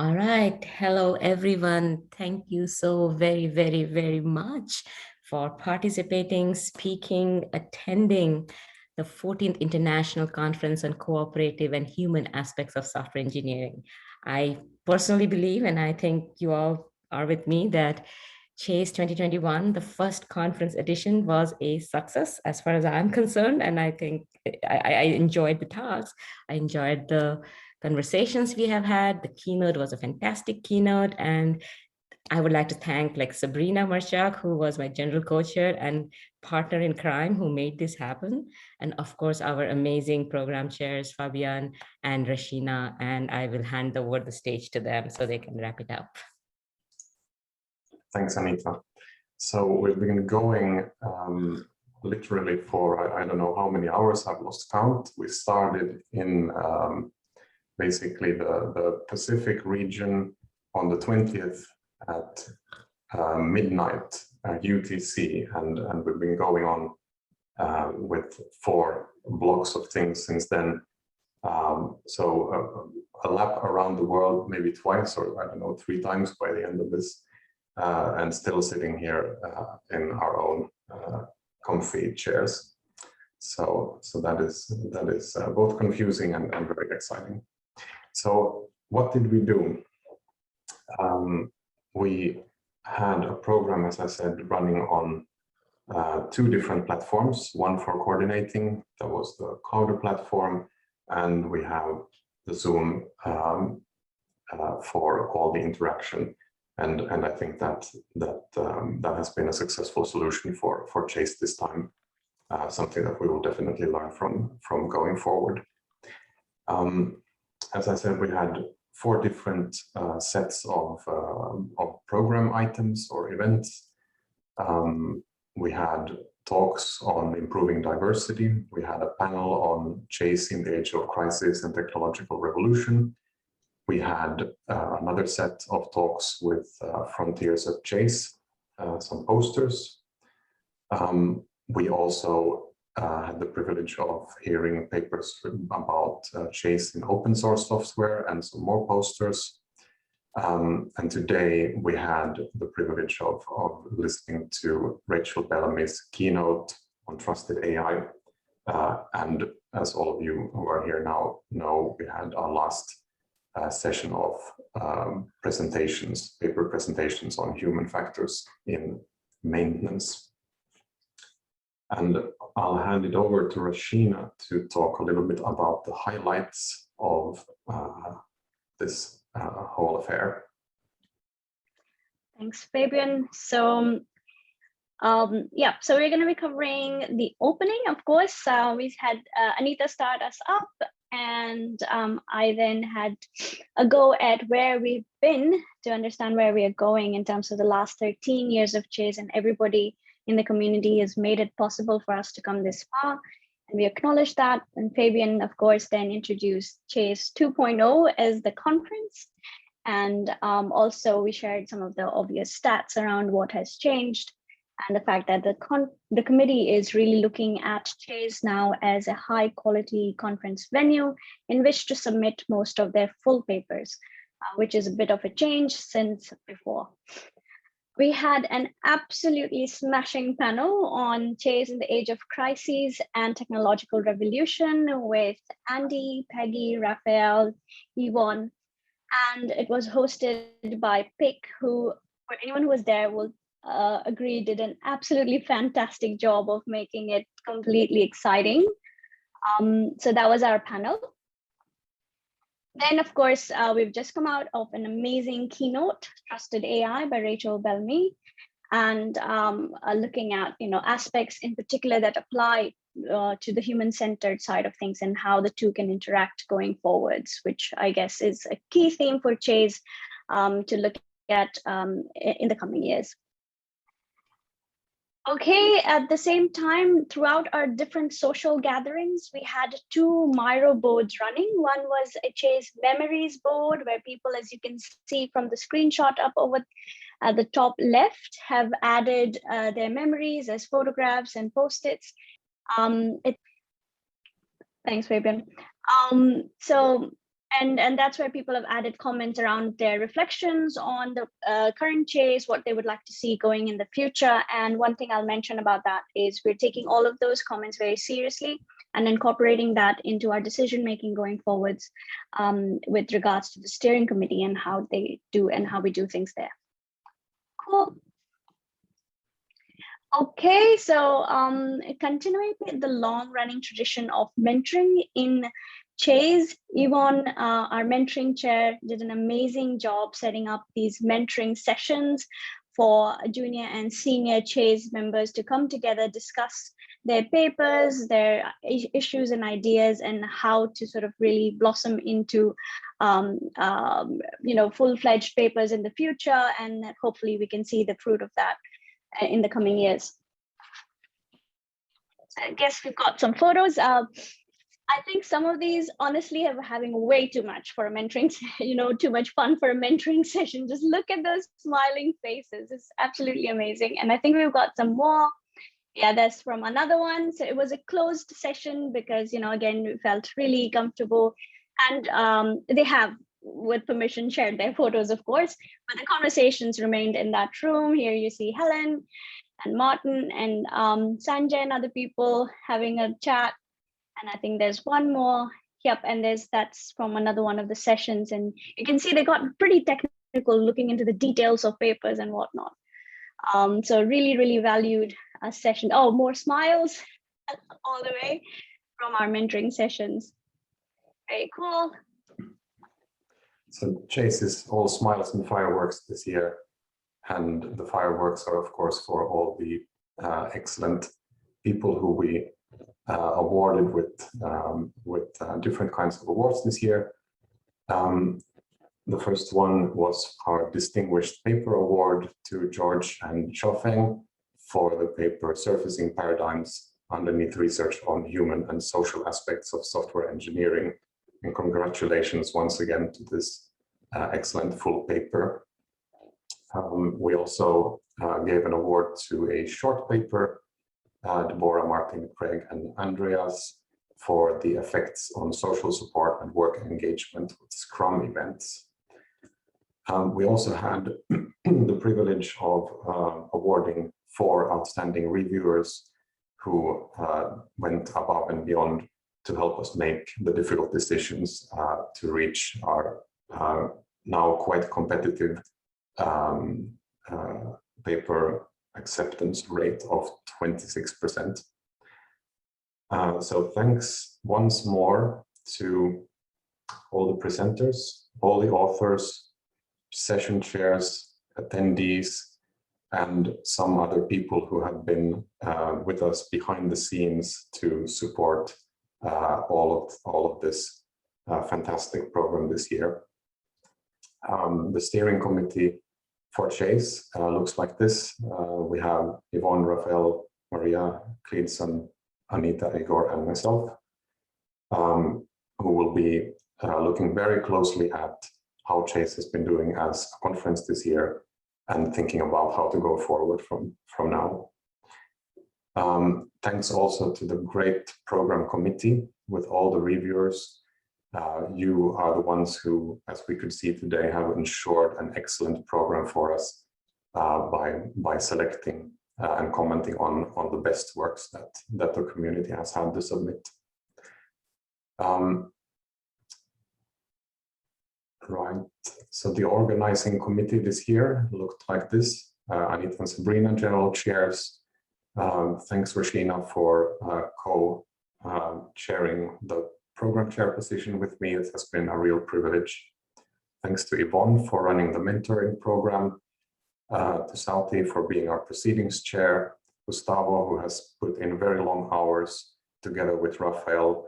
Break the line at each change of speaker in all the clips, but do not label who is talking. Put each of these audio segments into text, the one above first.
All right. Hello, everyone. Thank you so very, very, very much for participating, speaking, attending the 14th International Conference on Cooperative and Human Aspects of Software Engineering. I personally believe, and I think you all are with me, that Chase 2021, the first conference edition, was a success as far as I'm concerned. And I think I enjoyed the talks. I enjoyed the conversations we have had. The keynote was a fantastic keynote. And I would like to thank like Sabrina Marchak, who was my general co-chair and partner in crime who made this happen. And of course, our amazing program chairs, Fabian and Rashina. And I will hand over the stage to them so they can wrap it up.
Thanks, Anita. So we've been going literally for, I don't know how many hours, I've lost count. We started in basically the Pacific region on the 20th at midnight UTC, and we've been going on with 4 blocks of things since then. So a lap around the world, maybe twice, or I don't know, 3 times by the end of this. And still sitting here in our own comfy chairs. So that is both confusing and very exciting. So what did we do? We had a program, as I said, running on 2 different platforms, one for coordinating, that was the Clouder platform, and we have the Zoom for all the interaction. And I think that has been a successful solution for Chase this time, something that we will definitely learn from going forward. As I said, we had 4 different sets of program items or events. We had talks on improving diversity. We had a panel on Chase in the age of crisis and technological revolution. We had another set of talks with Frontiers of Chase, some posters. We also had the privilege of hearing papers about Chase in open source software and some more posters. And today we had the privilege of listening to Rachel Bellamy's keynote on trusted AI. And as all of you who are here now know, we had our last session of paper presentations on human factors in maintenance. And I'll hand it over to Rashina to talk a little bit about the highlights of this whole affair.
Thanks, Fabian. So so we're going to be covering the opening, of course. We had Anita start us up, and I then had a go at where we've been to understand where we are going in terms of the last 13 years of Chase, and everybody in the community has made it possible for us to come this far, and we acknowledge that. And Fabian, of course, then introduced Chase 2.0 as the conference, and also we shared some of the obvious stats around what has changed, and the fact that the committee is really looking at Chase now as a high quality conference venue in which to submit most of their full papers, which is a bit of a change since before. We had an absolutely smashing panel on Chase in the age of crises and technological revolution with Andy, Peggy, Raphael, Yvonne, and it was hosted by Pick, who, for anyone who was there, will agree did an absolutely fantastic job of making it completely exciting. So that was our panel. Then, of course, we've just come out of an amazing keynote, Trusted AI by Rachel Bellamy, and looking at aspects in particular that apply to the human-centered side of things and how the two can interact going forwards, which I guess is a key theme for Chase to look at in the coming years. Okay, at the same time, throughout our different social gatherings, we had 2 Miro boards running. One was a Chase Memories board, where people, as you can see from the screenshot up over at the top left, have added their memories as photographs and post-its. Thanks, Fabian. So And that's where people have added comments around their reflections on the current Chase, what they would like to see going in the future. And one thing I'll mention about that is we're taking all of those comments very seriously and incorporating that into our decision making going forwards with regards to the steering committee and how they do and how we do things there. Cool. Okay, so continuing the long-running tradition of mentoring in Chase, Yvonne, our mentoring chair, did an amazing job setting up these mentoring sessions for junior and senior Chase members to come together, discuss their papers, their issues and ideas, and how to sort of really blossom into full-fledged papers in the future, and that hopefully we can see the fruit of that in the coming years. I guess we've got some photos. I think some of these honestly are having way too much for a mentoring, too much fun for a mentoring session. Just look at those smiling faces. It's absolutely amazing. And I think we've got some more. Yeah, that's from another one. So it was a closed session because, again, we felt really comfortable. And they have, with permission, shared their photos, of course, but the conversations remained in that room. Here you see Helen and Martin and Sanjay and other people having a chat. And I think there's one more. Yep, and that's from another one of the sessions. And you can see they got pretty technical, looking into the details of papers and whatnot. So really, really valued a session. Oh, more smiles all the way from our mentoring sessions. Very cool.
So Chase is all smiles and fireworks this year. And the fireworks are, of course, for all the excellent people who we awarded with different kinds of awards this year. The first one was our Distinguished Paper Award to George and Xiaofeng for the paper Surfacing Paradigms Underneath Research on Human and Social Aspects of Software Engineering. And congratulations once again to this excellent full paper. We also gave an award to a short paper, Deborah, Martin, Craig, and Andreas, for the effects on social support and work engagement with Scrum events. We also had the privilege of awarding 4 outstanding reviewers who went above and beyond to help us make the difficult decisions to reach our now quite competitive paper acceptance rate of 26%. So thanks once more to all the presenters, all the authors, session chairs, attendees, and some other people who have been with us behind the scenes to support all of this fantastic program this year. The steering committee for Chase looks like this. We have Yvonne, Rafael, Maria, Cleedson, Anita, Igor, and myself, who will be looking very closely at how Chase has been doing as a conference this year and thinking about how to go forward from now. Thanks also to the great program committee with all the reviewers. You are the ones who, as we could see today, have ensured an excellent program for us by selecting and commenting on the best works that the community has had to submit. Right, so the organizing committee this year looked like this. Anita and Sabrina, general chairs. Thanks, Rashina, for co-chairing the program chair position with me. It has been a real privilege. Thanks to Yvonne for running the mentoring program, to Sauti for being our proceedings chair, Gustavo, who has put in very long hours together with Rafael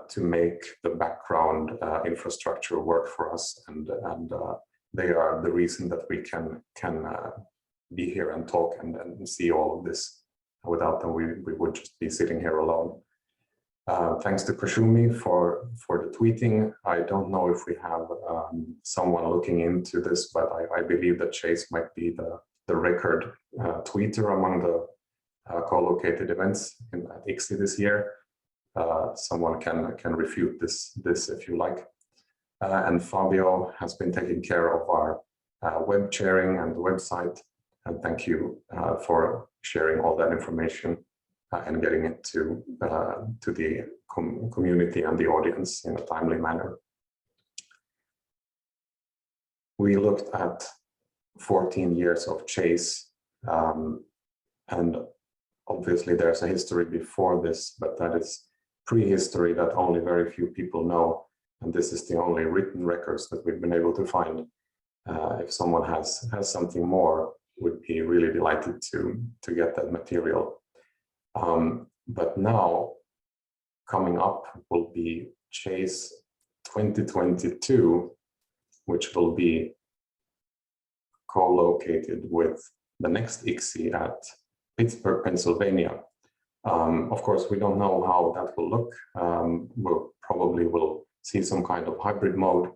to make the background infrastructure work for us, and they are the reason that we can be here and talk and see all of this. Without them, we would just be sitting here alone. Thanks to Kashumi for the tweeting. I don't know if we have someone looking into this, but I believe that Chase might be the record tweeter among the co-located events at ICSI this year. Someone can refute this if you like. and Fabio has been taking care of our web sharing and the website. And thank you for sharing all that information and getting it to the community and the audience in a timely manner. We looked at 14 years of Chase, and obviously there's a history before this, but that is prehistory that only very few people know. And this is the only written records that we've been able to find. If someone has something more, would be really delighted to get that material. But now, coming up will be Chase 2022, which will be co-located with the next ICSI at Pittsburgh, Pennsylvania. Of course, we don't know how that will look. We'll probably will see some kind of hybrid mode,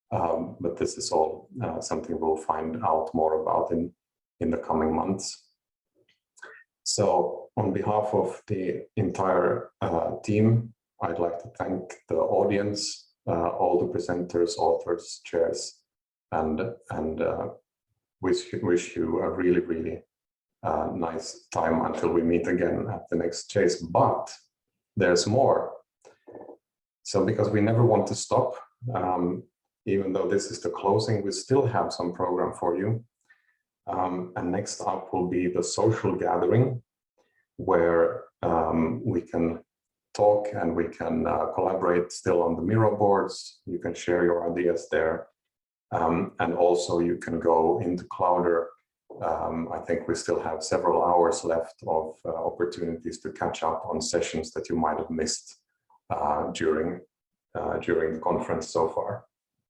but this is all something we'll find out more about in the coming months. So on behalf of the entire team, I'd like to thank the audience, all the presenters, authors, chairs, and wish you a really nice time until we meet again at the next Chase. But there's more. So because we never want to stop, even though this is the closing, we still have some program for you. And next up will be the social gathering, where we can talk and we can collaborate still on the Miro boards. You can share your ideas there. And also you can go into Clowder. I think we still have several hours left of opportunities to catch up on sessions that you might have missed during the conference so far.